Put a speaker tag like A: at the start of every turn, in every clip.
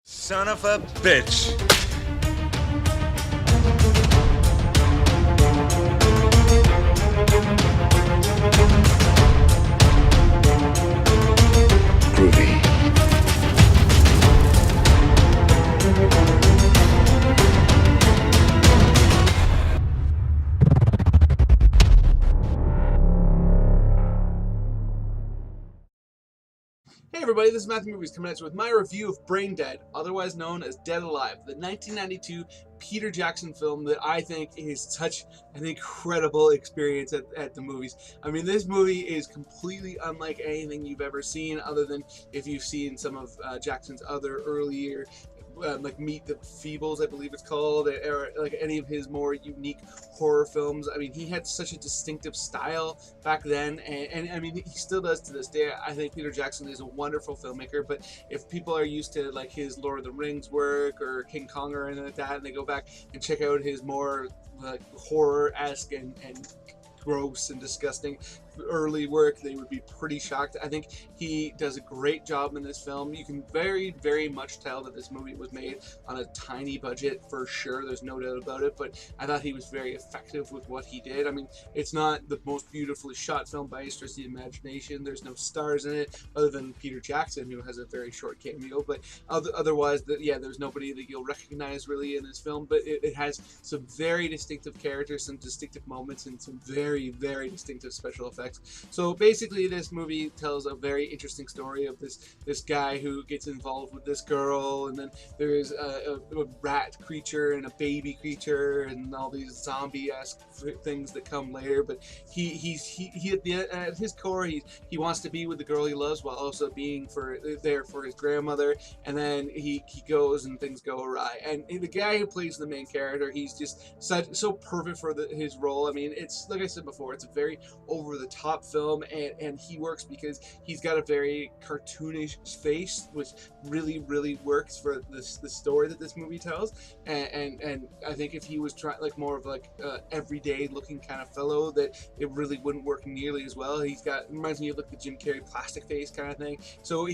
A: Son of a bitch.
B: Groovy.
C: Hey everybody, this is Matthew Movies coming at you with my review of Braindead, otherwise known as Dead Alive, the 1992 Peter Jackson film that I think is such an incredible experience at the movies. I mean, this movie is completely unlike anything you've ever seen, other than if you've seen some of Jackson's other earlier like Meet the Feebles, I believe it's called, or like any of his more unique horror films. I mean, he had such a distinctive style back then, and I mean, he still does to this day. I think Peter Jackson is a wonderful filmmaker, but if people are used to like his Lord of the Rings work or King Kong or anything like that, and they go back and check out his more like horror-esque and gross and disgusting early work, they would be pretty shocked. I think he does a great job in this film. You can very much tell that this movie was made on a tiny budget for sure, there's no doubt about it, but I thought he was very effective with what he did. I mean, it's not the most beautifully shot film by any stretch of the imagination. There's no stars in it other than Peter Jackson, who has a very short cameo, but otherwise, there's nobody that you'll recognize really in this film, but it has some very distinctive characters, some distinctive moments, and some very distinctive special effects. So basically, this movie tells a very interesting story of this guy who gets involved with this girl, and then there's a rat creature and a baby creature and all these zombie-esque things that come later. But he at his core, he wants to be with the girl he loves while also being there for his grandmother. And then he goes and things go awry. And the guy who plays the main character, he's just so perfect for his role. I mean, it's like I said before, it's a very over-the-top film, and he works because he's got a very cartoonish face, which really works for the story that this movie tells. And I think if he was trying like more of like everyday looking kind of fellow, that it really wouldn't work nearly as well. Reminds me of like the Jim Carrey plastic face kind of thing. So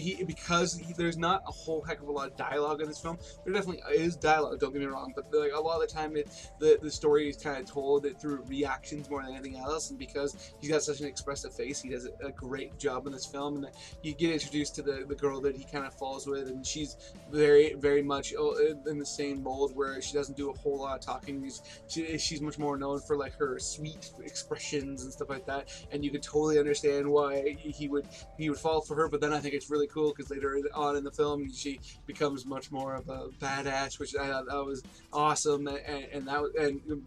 C: there's not a whole heck of a lot of dialogue in this film. There definitely is dialogue, don't get me wrong, but like a lot of the time the story is kind of told through reactions more than anything else. And because he's got such an expressive face, he does a great job in this film. And you get introduced to the girl that he kind of falls with, and she's very much in the same mold where she doesn't do a whole lot of talking. She's much more known for like her sweet expressions and stuff like that, and you could totally understand why he would fall for her. But then I think it's really cool because later on in the film she becomes much more of a badass, which I thought that was awesome, and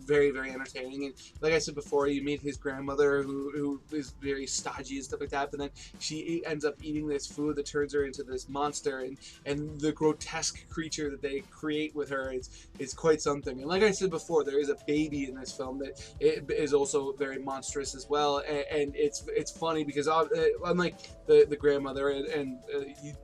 C: very entertaining. And like I said before, you meet his grandmother who is very stodgy and stuff like that, but then she ends up eating this food that turns her into this monster, and the grotesque creature that they create with her is quite something. And like I said before, there is a baby in this film that it is also very monstrous as well, and it's funny because unlike the grandmother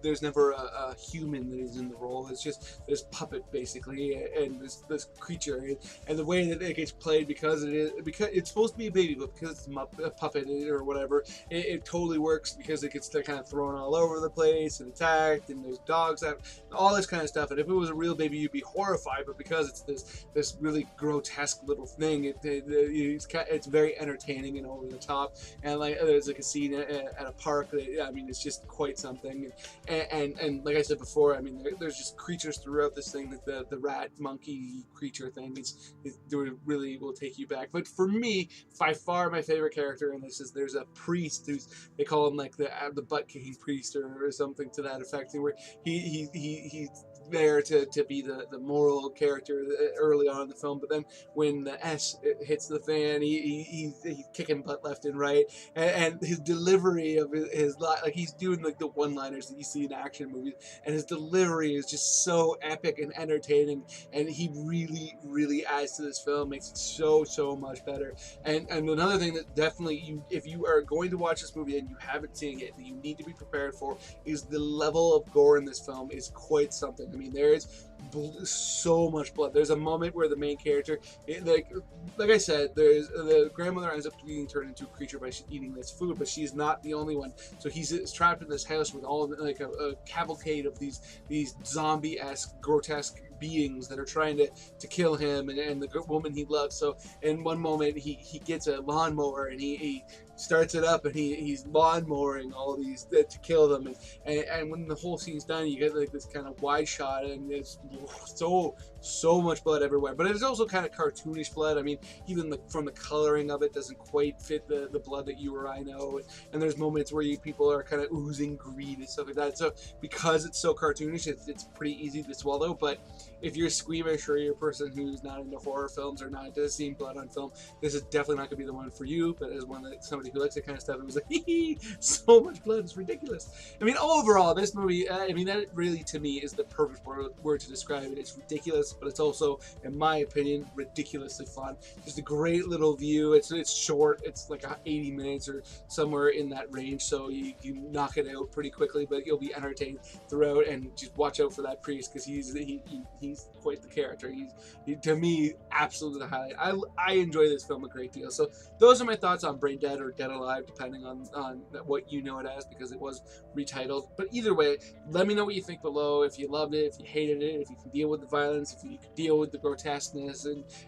C: there's never a human that is in the role. It's just this puppet basically, and this creature, and the way that it gets played, because it's supposed to be a baby, but because it's a puppet or whatever, it totally works because it gets kind of thrown all over the place and attacked, and there's dogs out, all this kind of stuff. And if it was a real baby, you'd be horrified, but because it's this really grotesque little thing, it's very entertaining and over the top. And like there's like a scene at a park that, I mean, it's just quite something. And like I said before, I mean, there's just creatures throughout this thing, that the rat monkey creature thing really will take you back. But for me, by far my favorite character in this is there's a priest they call him like the butt kicking priest or something to that effect, where he's there to be the moral character early on in the film, but then when the S hits the fan, he's kicking butt left and right, and his delivery of his like he's doing like the one-liners that you see in action movies, and his delivery is just so epic and entertaining, and he really adds to this film, makes it so much better. And another thing that definitely, if you are going to watch this movie and you haven't seen it, that you need to be prepared for, is the level of gore in this film is quite something. I mean, there is so much blood. There's a moment where the main character, like I said, there's the grandmother ends up being turned into a creature by eating this food, but she's not the only one. So he's trapped in this house with all like a cavalcade of these zombie-esque, grotesque beings that are trying to kill him and the woman he loves. So in one moment he gets a lawnmower and he starts it up and he's lawnmowing all these to kill them, and when the whole scene's done, you get like this kind of wide shot, and it's so much blood everywhere. But it's also kind of cartoonish blood. I mean, even from the coloring of it doesn't quite fit the blood that you or I know. And there's moments where people are kind of oozing greed and stuff like that. So because it's so cartoonish, it's pretty easy to swallow. But if you're squeamish or you're a person who's not into horror films or not into seeing blood on film, this is definitely not going to be the one for you. But as somebody who likes that kind of stuff, it was like, hee, so much blood, it's ridiculous. I mean, overall, this movie, I mean, that really to me is the perfect word to describe it. It's ridiculous, but it's also, in my opinion, ridiculously fun. Just a great little view. It's short. It's like 80 minutes or somewhere in that range, so you knock it out pretty quickly, but you'll be entertained throughout. And just watch out for that priest, because he's quite the character. He to me, absolutely the highlight. I enjoy this film a great deal. So those are my thoughts on Brain Dead or Dead Alive, depending on what you know it as, because it was retitled. But either way, let me know what you think below. If you loved it, if you hated it, if you can deal with the violence, if you can deal with the grotesqueness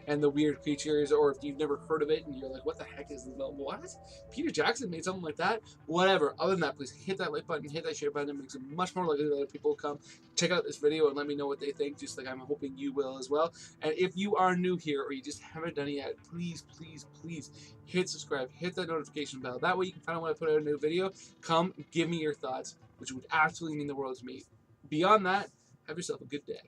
C: and the weird creatures, or if you've never heard of it and you're like, what the heck is this? What? Peter Jackson made something like that? Whatever. Other than that, please hit that like button, hit that share button. It makes it much more likely that other people will come check out this video and let me know what they think, just like I'm hoping you will as well. And if you are new here or you just haven't done it yet, please hit subscribe, hit that notification bell. That way you can find out when I put out a new video. Come give me your thoughts, which would absolutely mean the world to me. Beyond that, have yourself a good day.